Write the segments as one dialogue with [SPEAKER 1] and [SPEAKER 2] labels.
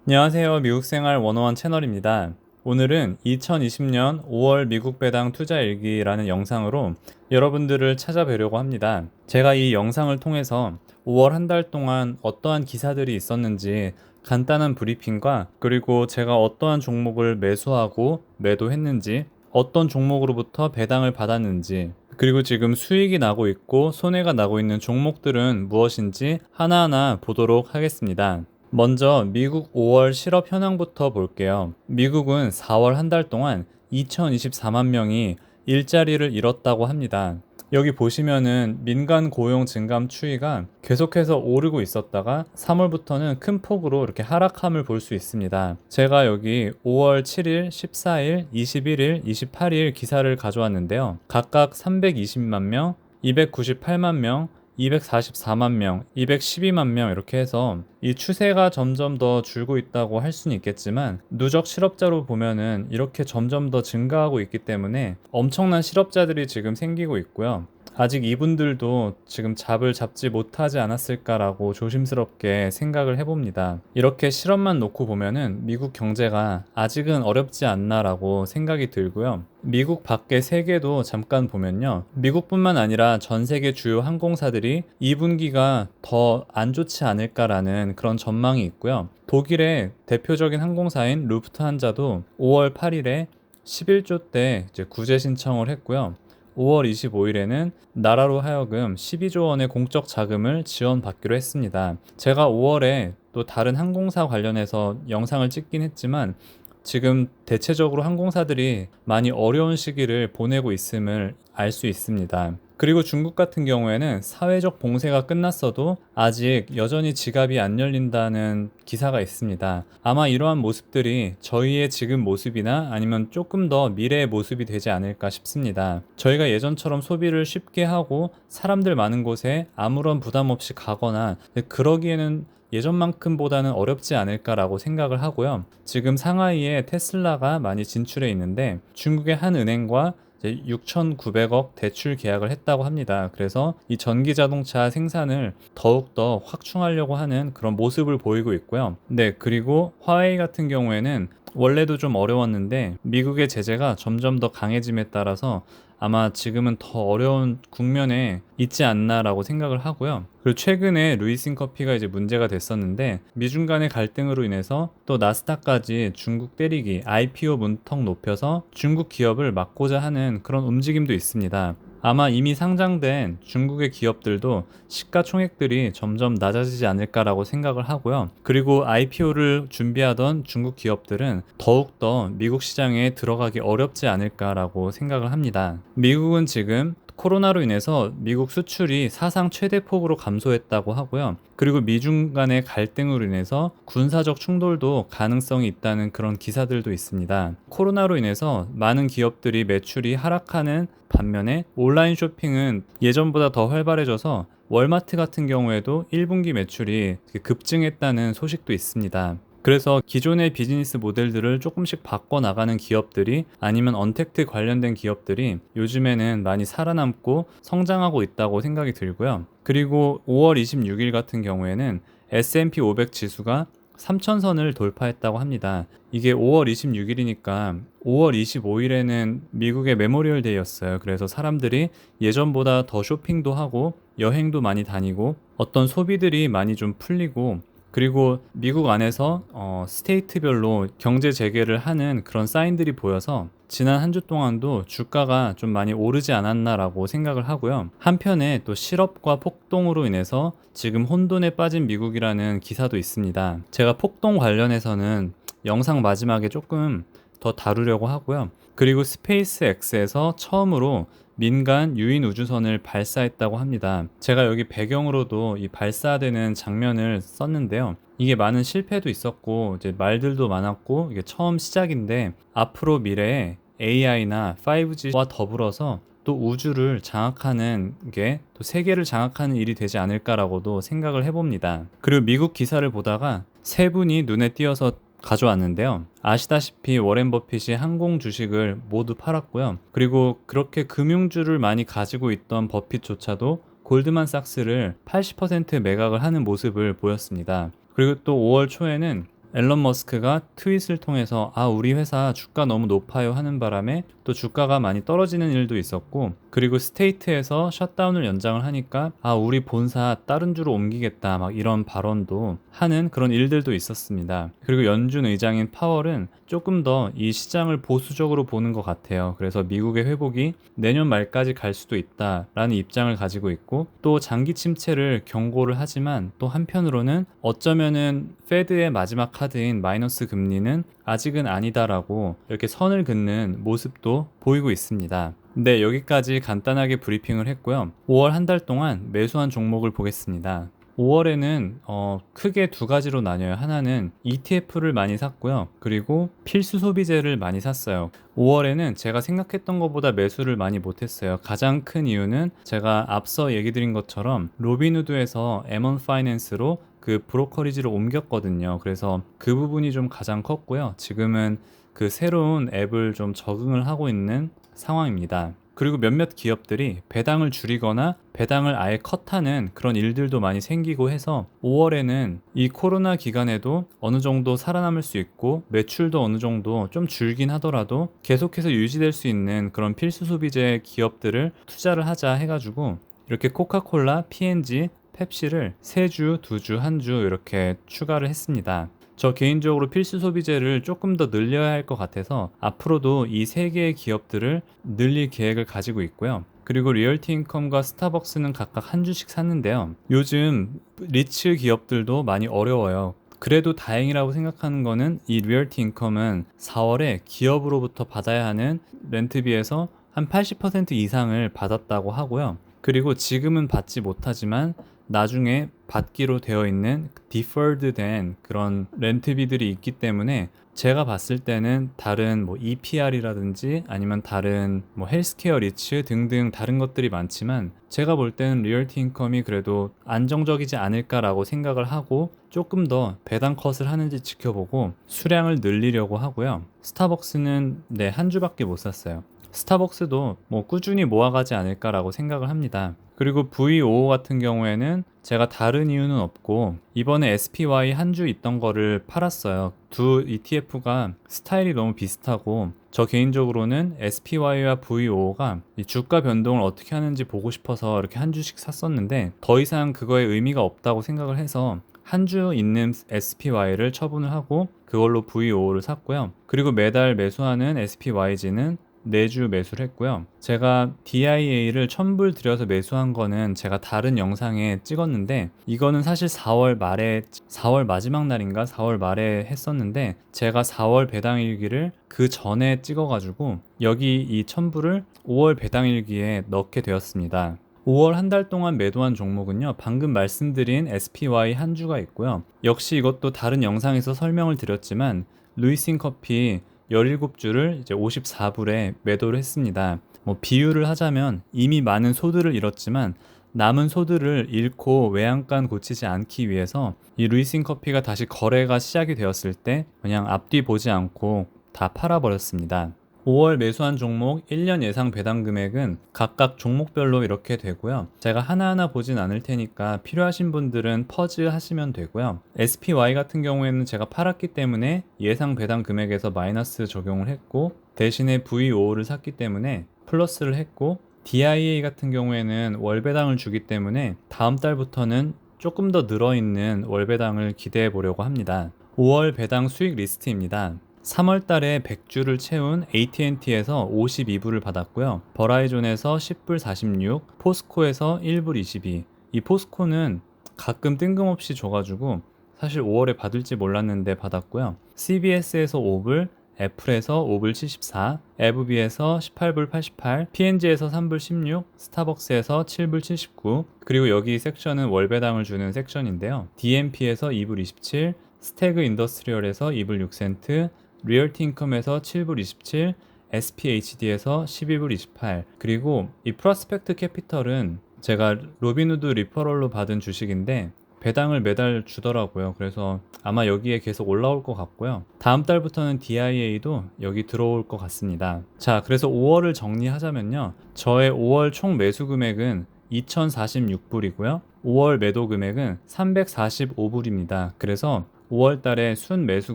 [SPEAKER 1] 안녕하세요. 미국생활 101 채널입니다. 오늘은 2020년 5월 미국 배당 투자 일기라는 영상으로 여러분들을 찾아뵈려고 합니다. 제가 이 영상을 통해서 5월 한 달 동안 어떠한 기사들이 있었는지 간단한 브리핑과 그리고 제가 어떠한 종목을 매수하고 매도했는지 어떤 종목으로부터 배당을 받았는지 그리고 지금 수익이 나고 있고 손해가 나고 있는 종목들은 무엇인지 하나하나 보도록 하겠습니다. 먼저 미국 5월 실업 현황부터 볼게요. 미국은 4월 한 달 동안 2024만 명이 일자리를 잃었다고 합니다. 여기 보시면은 민간 고용 증감 추이가 계속해서 오르고 있었다가 3월부터는 큰 폭으로 이렇게 하락함을 볼 수 있습니다. 제가 여기 5월 7일, 14일, 21일, 28일 기사를 가져왔는데요. 각각 320만 명, 298만 명, 244만 명, 212만 명 이렇게 해서 이 추세가 점점 더 줄고 있다고 할 수는 있겠지만 누적 실업자로 보면은 이렇게 점점 더 증가하고 있기 때문에 엄청난 실업자들이 지금 생기고 있고요. 아직 이분들도 지금 잡을 잡지 못하지 않았을까라고 조심스럽게 생각을 해봅니다. 이렇게 실업만 놓고 보면은 미국 경제가 아직은 어렵지 않나라고 생각이 들고요. 미국 밖의 세계도 잠깐 보면요. 미국뿐만 아니라 전 세계 주요 항공사들이 2분기가 더 안 좋지 않을까라는 그런 전망이 있고요. 독일의 대표적인 항공사인 루프트한자도 5월 8일에 11조 대 이제 구제 신청을 했고요. 5월 25일에는 나라로 하여금 12조 원의 공적 자금을 지원받기로 했습니다. 제가 5월에 또 다른 항공사 관련해서 영상을 찍긴 했지만 지금 대체적으로 항공사들이 많이 어려운 시기를 보내고 있음을 알 수 있습니다. 그리고 중국 같은 경우에는 사회적 봉쇄가 끝났어도 아직 여전히 지갑이 안 열린다는 기사가 있습니다. 아마 이러한 모습들이 저희의 지금 모습이나 아니면 조금 더 미래의 모습이 되지 않을까 싶습니다. 저희가 예전처럼 소비를 쉽게 하고 사람들 많은 곳에 아무런 부담 없이 가거나 그러기에는 예전만큼보다는 어렵지 않을까라고 생각을 하고요. 지금 상하이에 테슬라가 많이 진출해 있는데 중국의 한 은행과 6,900억 대출 계약을 했다고 합니다. 그래서 이 전기 자동차 생산을 더욱더 확충하려고 하는 그런 모습을 보이고 있고요. 네, 그리고 화웨이 같은 경우에는 원래도 좀 어려웠는데 미국의 제재가 점점 더 강해짐에 따라서 아마 지금은 더 어려운 국면에 있지 않나라고 생각을 하고요. 그리고 최근에 루이싱 커피가 이제 문제가 됐었는데 미중 간의 갈등으로 인해서 또 나스닥까지 중국 때리기 IPO 문턱 높여서 중국 기업을 막고자 하는 그런 움직임도 있습니다. 아마 이미 상장된 중국의 기업들도 시가총액들이 점점 낮아지지 않을까라고 생각을 하고요. 그리고 IPO를 준비하던 중국 기업들은 더욱더 미국 시장에 들어가기 어렵지 않을까라고 생각을 합니다. 미국은 지금 코로나로 인해서 미국 수출이 사상 최대 폭으로 감소했다고 하고요. 그리고 미중 간의 갈등으로 인해서 군사적 충돌도 가능성이 있다는 그런 기사들도 있습니다. 코로나로 인해서 많은 기업들이 매출이 하락하는 반면에 온라인 쇼핑은 예전보다 더 활발해져서 월마트 같은 경우에도 1분기 매출이 급증했다는 소식도 있습니다. 그래서 기존의 비즈니스 모델들을 조금씩 바꿔나가는 기업들이 아니면 언택트 관련된 기업들이 요즘에는 많이 살아남고 성장하고 있다고 생각이 들고요. 그리고 5월 26일 같은 경우에는 S&P 500 지수가 3,000선을 돌파했다고 합니다. 이게 5월 26일이니까 5월 25일에는 미국의 메모리얼 데이였어요. 그래서 사람들이 예전보다 더 쇼핑도 하고 여행도 많이 다니고 어떤 소비들이 많이 좀 풀리고 그리고 미국 안에서 스테이트별로 경제 재개를 하는 그런 사인들이 보여서 지난 한 주 동안도 주가가 좀 많이 오르지 않았나라고 생각을 하고요. 한편에 또 실업과 폭동으로 인해서 지금 혼돈에 빠진 미국이라는 기사도 있습니다. 제가 폭동 관련해서는 영상 마지막에 조금 더 다루려고 하고요. 그리고 스페이스 X에서 처음으로 민간 유인 우주선을 발사했다고 합니다. 제가 여기 배경으로도 이 발사되는 장면을 썼는데요. 이게 많은 실패도 있었고 이제 말들도 많았고 이게 처음 시작인데 앞으로 미래에 AI나 5G와 더불어서 또 우주를 장악하는 게 또 세계를 장악하는 일이 되지 않을까라고도 생각을 해봅니다. 그리고 미국 기사를 보다가 세 분이 눈에 띄어서 가져왔는데요. 아시다시피 워렌 버핏이 항공 주식을 모두 팔았고요. 그리고 그렇게 금융주를 많이 가지고 있던 버핏조차도 골드만삭스를 80% 매각을 하는 모습을 보였습니다. 그리고 또 5월 초에는 앨런 머스크가 트윗을 통해서 우리 회사 주가 너무 높아요 하는 바람에 또 주가가 많이 떨어지는 일도 있었고, 그리고 스테이트에서 셧다운을 연장을 하니까 우리 본사 다른 주로 옮기겠다 막 이런 발언도 하는 그런 일들도 있었습니다. 그리고 연준 의장인 파월은 조금 더 이 시장을 보수적으로 보는 것 같아요. 그래서 미국의 회복이 내년 말까지 갈 수도 있다라는 입장을 가지고 있고, 또 장기 침체를 경고를 하지만 또 한편으로는 어쩌면은 페드의 마지막 카드인 마이너스 금리는 아직은 아니다라고 이렇게 선을 긋는 모습도 보이고 있습니다. 네, 여기까지 간단하게 브리핑을 했고요. 5월 한 달 동안 매수한 종목을 보겠습니다. 5월에는 크게 두 가지로 나뉘어요. 하나는 ETF를 많이 샀고요. 그리고 필수 소비재를 많이 샀어요. 5월에는 제가 생각했던 것보다 매수를 많이 못했어요. 가장 큰 이유는 제가 앞서 얘기 드린 것처럼 로빈후드에서 M1 파이낸스로 그 브로커리지를 옮겼거든요. 그래서 그 부분이 좀 가장 컸고요. 지금은 그 새로운 앱을 좀 적응을 하고 있는 상황입니다. 그리고 몇몇 기업들이 배당을 줄이거나 배당을 아예 컷하는 그런 일들도 많이 생기고 해서 5월에는 이 코로나 기간에도 어느 정도 살아남을 수 있고 매출도 어느 정도 좀 줄긴 하더라도 계속해서 유지될 수 있는 그런 필수 소비재 기업들을 투자를 하자 해가지고 이렇게 코카콜라, P&G, 펩시를 3주, 2주, 1주 이렇게 추가를 했습니다. 저 개인적으로 필수 소비재를 조금 더 늘려야 할 것 같아서 앞으로도 이 3개의 기업들을 늘릴 계획을 가지고 있고요. 그리고 리얼티 인컴과 스타벅스는 각각 1주씩 샀는데요. 요즘 리츠 기업들도 많이 어려워요. 그래도 다행이라고 생각하는 거는 이 리얼티 인컴은 4월에 기업으로부터 받아야 하는 렌트비에서 한 80% 이상을 받았다고 하고요. 그리고 지금은 받지 못하지만 나중에 받기로 되어 있는 deferred 된 그런 렌트비들이 있기 때문에 제가 봤을 때는 다른 EPR이라든지 아니면 다른 헬스케어 리츠 등등 다른 것들이 많지만 제가 볼 때는 리얼티 인컴이 그래도 안정적이지 않을까라고 생각을 하고 조금 더 배당 컷을 하는지 지켜보고 수량을 늘리려고 하고요. 스타벅스는 한 주밖에 못 샀어요. 스타벅스도 꾸준히 모아가지 않을까라고 생각을 합니다. 그리고 V55 같은 경우에는 제가 다른 이유는 없고 이번에 SPY 한 주 있던 거를 팔았어요. 두 ETF가 스타일이 너무 비슷하고 저 개인적으로는 SPY와 V55가 이 주가 변동을 어떻게 하는지 보고 싶어서 이렇게 한 주씩 샀었는데 더 이상 그거에 의미가 없다고 생각을 해서 한 주 있는 SPY를 처분을 하고 그걸로 V55를 샀고요. 그리고 매달 매수하는 SPYG는 4주 매수를 했고요. 제가 DIA를 1000불 들여서 매수한 거는 제가 다른 영상에 찍었는데 이거는 사실 4월 말에 4월 마지막 날인가 4월 말에 했었는데 제가 4월 배당일기를 그 전에 찍어가지고 여기 이 1000불을 5월 배당일기에 넣게 되었습니다. 5월 한 달 동안 매도한 종목은요, 방금 말씀드린 SPY 한 주가 있고요. 역시 이것도 다른 영상에서 설명을 드렸지만 루이싱 커피 17주를 이제 54불에 매도를 했습니다. 비유를 하자면 이미 많은 소들을 잃었지만 남은 소들을 잃고 외양간 고치지 않기 위해서 이 루이싱 커피가 다시 거래가 시작이 되었을 때 그냥 앞뒤 보지 않고 다 팔아버렸습니다. 5월 매수한 종목 1년 예상 배당 금액은 각각 종목별로 이렇게 되고요. 제가 하나하나 보진 않을 테니까 필요하신 분들은 퍼즈 하시면 되고요. SPY 같은 경우에는 제가 팔았기 때문에 예상 배당 금액에서 마이너스 적용을 했고 대신에 V55를 샀기 때문에 플러스를 했고 DIA 같은 경우에는 월 배당을 주기 때문에 다음 달부터는 조금 더 늘어있는 월 배당을 기대해 보려고 합니다. 5월 배당 수익 리스트입니다. 3월 달에 100주를 채운 AT&T에서 52불을 받았고요. 버라이존에서 10불 46, 포스코에서 1불 22. 이 포스코는 가끔 뜬금없이 줘가지고 사실 5월에 받을지 몰랐는데 받았고요. CBS에서 5불, 애플에서 5불 74, 에브비에서 18불 88, P&G에서 3불 16, 스타벅스에서 7불 79, 그리고 여기 섹션은 월배당을 주는 섹션인데요. DMP에서 2불 27, 스태그 인더스트리얼에서 2불 6센트, 리얼티 인컴에서 7불 27, SPHD에서 12불 28, 그리고 이 프로스펙트 캐피털은 제가 로빈후드 리퍼럴로 받은 주식인데 배당을 매달 주더라고요. 그래서 아마 여기에 계속 올라올 것 같고요. 다음 달부터는 DIA도 여기 들어올 것 같습니다. 자, 그래서 5월을 정리하자면요. 저의 5월 총 매수 금액은 2046불이고요. 5월 매도 금액은 345불입니다. 그래서 5월 달에 순 매수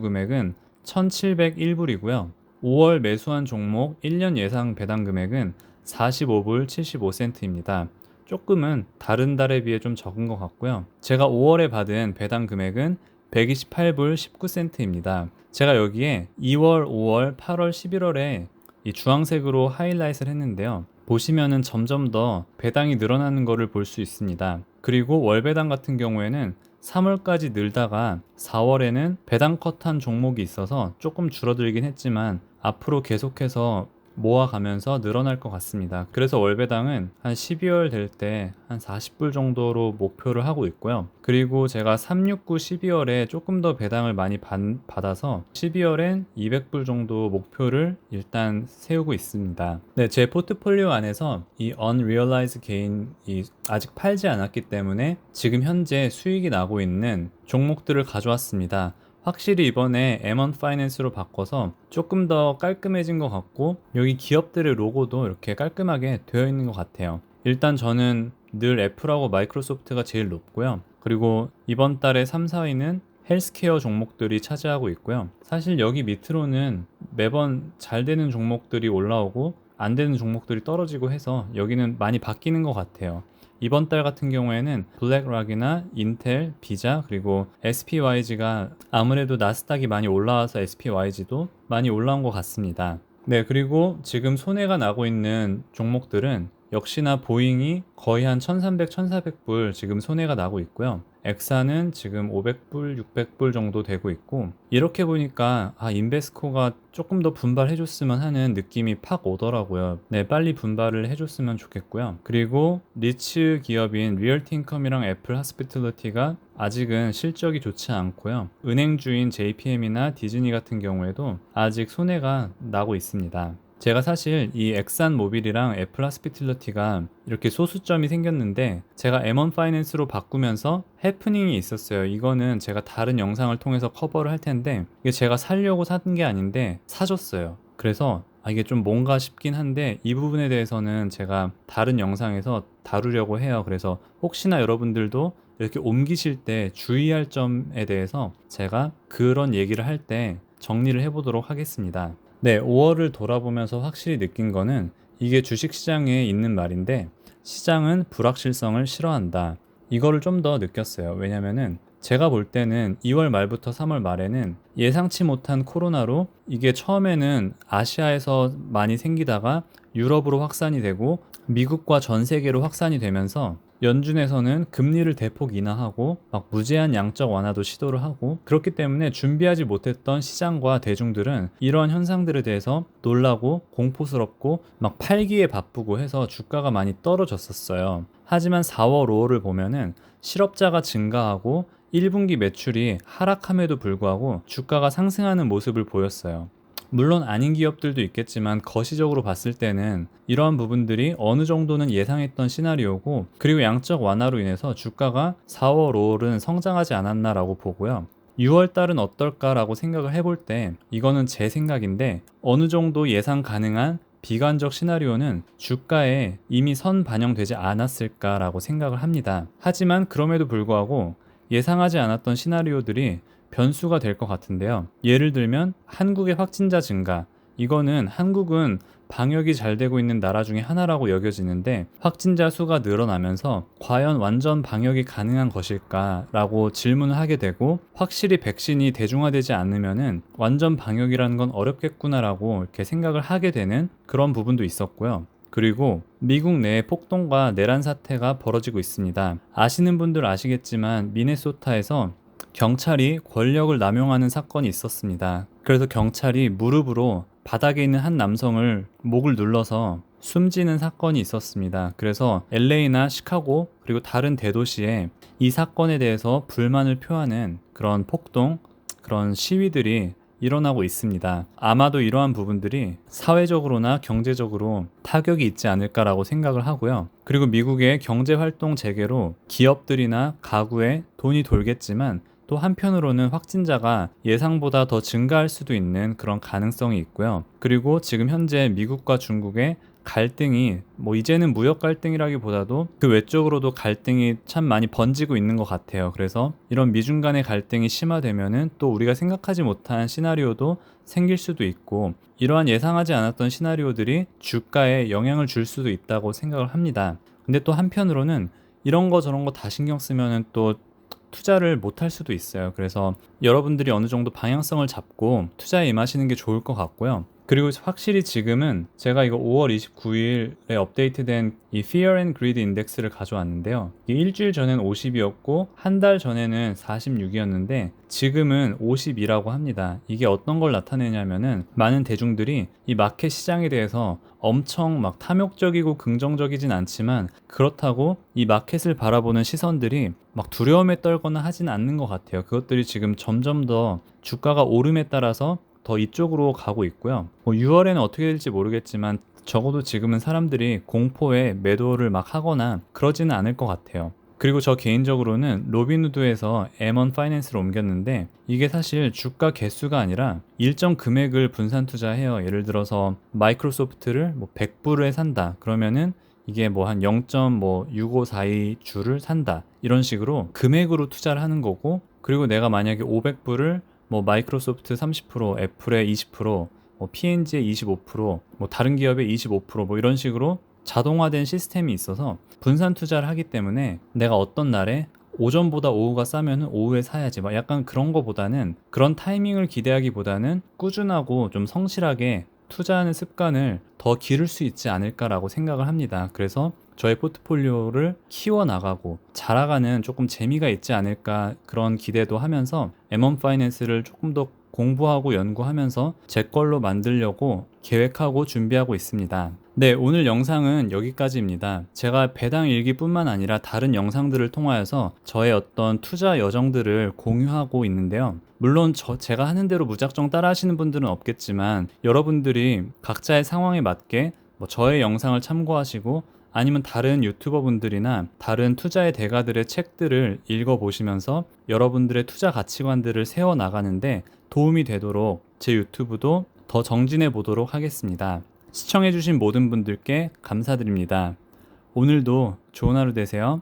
[SPEAKER 1] 금액은 1,701불이고요. 5월 매수한 종목 1년 예상 배당 금액은 45불 75센트입니다. 조금은 다른 달에 비해 좀 적은 것 같고요. 제가 5월에 받은 배당 금액은 128불 19센트입니다. 제가 여기에 2월, 5월, 8월, 11월에 이 주황색으로 하이라이트를 했는데요. 보시면은 점점 더 배당이 늘어나는 것을 볼 수 있습니다. 그리고 월 배당 같은 경우에는 3월까지 늘다가 4월에는 배당 컷한 종목이 있어서 조금 줄어들긴 했지만 앞으로 계속해서 모아가면서 늘어날 것 같습니다. 그래서 월배당은 한 12월 될 때 한 40불 정도로 목표를 하고 있고요. 그리고 제가 369, 12월에 조금 더 배당을 많이 받아서 12월엔 200불 정도 목표를 일단 세우고 있습니다. 네, 제 포트폴리오 안에서 이 unrealized gain이 아직 팔지 않았기 때문에 지금 현재 수익이 나고 있는 종목들을 가져왔습니다. 확실히 이번에 M1 파이낸스로 바꿔서 조금 더 깔끔해진 것 같고 여기 기업들의 로고도 이렇게 깔끔하게 되어 있는 것 같아요. 일단 저는 늘 애플하고 마이크로소프트가 제일 높고요. 그리고 이번 달에 3, 4위는 헬스케어 종목들이 차지하고 있고요. 사실 여기 밑으로는 매번 잘 되는 종목들이 올라오고 안 되는 종목들이 떨어지고 해서 여기는 많이 바뀌는 것 같아요. 이번 달 같은 경우에는 블랙락이나 인텔, 비자 그리고 SPYG가 아무래도 나스닥이 많이 올라와서 SPYG도 많이 올라온 것 같습니다. 네, 그리고 지금 손해가 나고 있는 종목들은 역시나 보잉이 거의 한 1300, 1400불 지금 손해가 나고 있고요. 엑사는 지금 500불, 600불 정도 되고 있고 이렇게 보니까 인베스코가 조금 더 분발해줬으면 하는 느낌이 팍 오더라고요. 네, 빨리 분발을 해줬으면 좋겠고요. 그리고 리츠 기업인 리얼티인컴이랑 애플 하스피틀리티가 아직은 실적이 좋지 않고요. 은행주인 JPM이나 디즈니 같은 경우에도 아직 손해가 나고 있습니다. 제가 사실 이 엑산 모빌이랑 애플 하스피틀리티가 이렇게 소수점이 생겼는데 제가 M1 파이낸스로 바꾸면서 해프닝이 있었어요. 이거는 제가 다른 영상을 통해서 커버를 할 텐데 이게 제가 사려고 산 게 아닌데 사줬어요. 그래서 이게 좀 뭔가 싶긴 한데 이 부분에 대해서는 제가 다른 영상에서 다루려고 해요. 그래서 혹시나 여러분들도 이렇게 옮기실 때 주의할 점에 대해서 제가 그런 얘기를 할 때 정리를 해보도록 하겠습니다. 네, 5월을 돌아보면서 확실히 느낀 거는 이게 주식시장에 있는 말인데 시장은 불확실성을 싫어한다. 이거를 좀 더 느꼈어요. 왜냐면은 제가 볼 때는 2월 말부터 3월 말에는 예상치 못한 코로나로 이게 처음에는 아시아에서 많이 생기다가 유럽으로 확산이 되고 미국과 전 세계로 확산이 되면서 연준에서는 금리를 대폭 인하하고 막 무제한 양적 완화도 시도를 하고 그렇기 때문에 준비하지 못했던 시장과 대중들은 이러한 현상들에 대해서 놀라고 공포스럽고 막 팔기에 바쁘고 해서 주가가 많이 떨어졌었어요. 하지만 4월, 5월을 보면은 실업자가 증가하고 1분기 매출이 하락함에도 불구하고 주가가 상승하는 모습을 보였어요. 물론 아닌 기업들도 있겠지만 거시적으로 봤을 때는 이러한 부분들이 어느 정도는 예상했던 시나리오고 그리고 양적 완화로 인해서 주가가 4월, 5월은 성장하지 않았나라고 보고요. 6월 달은 어떨까라고 생각을 해볼 때 이거는 제 생각인데 어느 정도 예상 가능한 비관적 시나리오는 주가에 이미 선 반영되지 않았을까라고 생각을 합니다. 하지만 그럼에도 불구하고 예상하지 않았던 시나리오들이 변수가 될 것 같은데요. 예를 들면 한국의 확진자 증가. 이거는 한국은 방역이 잘 되고 있는 나라 중에 하나라고 여겨지는데 확진자 수가 늘어나면서 과연 완전 방역이 가능한 것일까라고 질문을 하게 되고 확실히 백신이 대중화되지 않으면은 완전 방역이라는 건 어렵겠구나라고 이렇게 생각을 하게 되는 그런 부분도 있었고요. 그리고 미국 내에 폭동과 내란 사태가 벌어지고 있습니다. 아시는 분들 아시겠지만 미네소타에서 경찰이 권력을 남용하는 사건이 있었습니다. 그래서 경찰이 무릎으로 바닥에 있는 한 남성을 목을 눌러서 숨지는 사건이 있었습니다. 그래서 LA나 시카고 그리고 다른 대도시에 이 사건에 대해서 불만을 표하는 그런 폭동, 그런 시위들이 일어나고 있습니다. 아마도 이러한 부분들이 사회적으로나 경제적으로 타격이 있지 않을까라고 생각을 하고요. 그리고 미국의 경제활동 재개로 기업들이나 가구에 돈이 돌겠지만 또 한편으로는 확진자가 예상보다 더 증가할 수도 있는 그런 가능성이 있고요. 그리고 지금 현재 미국과 중국의 갈등이 뭐 이제는 무역 갈등이라기보다도 그 외적으로도 갈등이 참 많이 번지고 있는 것 같아요. 그래서 이런 미중 간의 갈등이 심화되면은 또 우리가 생각하지 못한 시나리오도 생길 수도 있고, 이러한 예상하지 않았던 시나리오들이 주가에 영향을 줄 수도 있다고 생각을 합니다. 근데 또 한편으로는 이런 거 저런 거 다 신경 쓰면은 또 투자를 못 할 수도 있어요. 그래서 여러분들이 어느 정도 방향성을 잡고 투자에 임하시는 게 좋을 것 같고요. 그리고 확실히 지금은 제가 이거 5월 29일에 업데이트된 이 Fear and Greed 인덱스를 가져왔는데요. 이게 일주일 전에는 50이었고 한 달 전에는 46이었는데 지금은 50이라고 합니다. 이게 어떤 걸 나타내냐면은 많은 대중들이 이 마켓 시장에 대해서 엄청 막 탐욕적이고 긍정적이진 않지만, 그렇다고 이 마켓을 바라보는 시선들이 막 두려움에 떨거나 하진 않는 것 같아요. 그것들이 지금 점점 더 주가가 오름에 따라서 더 이쪽으로 가고 있고요. 6월에는 어떻게 될지 모르겠지만 적어도 지금은 사람들이 공포에 매도를 막 하거나 그러지는 않을 것 같아요. 그리고 저 개인적으로는 로빈후드에서 M1 파이낸스로 옮겼는데 이게 사실 주가 개수가 아니라 일정 금액을 분산 투자해요. 예를 들어서 마이크로소프트를 뭐 100불에 산다. 그러면은 이게 뭐 한 0.6542주를 산다. 이런 식으로 금액으로 투자를 하는 거고, 그리고 내가 만약에 500불을 뭐 마이크로소프트 30%, 애플의 20%, 뭐 P&G의 25%, 뭐 다른 기업의 25%뭐 이런 식으로 자동화된 시스템이 있어서 분산 투자를 하기 때문에 내가 어떤 날에 오전보다 오후가 싸면 오후에 사야지 막 약간 그런 거보다는, 그런 타이밍을 기대하기보다는 꾸준하고 좀 성실하게 투자하는 습관을 더 기를 수 있지 않을까라고 생각을 합니다. 그래서 저의 포트폴리오를 키워나가고 자라가는 조금 재미가 있지 않을까 그런 기대도 하면서 M1 파이낸스를 조금 더 공부하고 연구하면서 제 걸로 만들려고 계획하고 준비하고 있습니다. 네, 오늘 영상은 여기까지입니다. 제가 배당 일기뿐만 아니라 다른 영상들을 통하여서 저의 어떤 투자 여정들을 공유하고 있는데요. 물론 제가 하는 대로 무작정 따라 하시는 분들은 없겠지만 여러분들이 각자의 상황에 맞게 뭐 저의 영상을 참고하시고 아니면 다른 유튜버 분들이나 다른 투자의 대가들의 책들을 읽어보시면서 여러분들의 투자 가치관들을 세워나가는데 도움이 되도록 제 유튜브도 더 정진해 보도록 하겠습니다. 시청해주신 모든 분들께 감사드립니다. 오늘도 좋은 하루 되세요.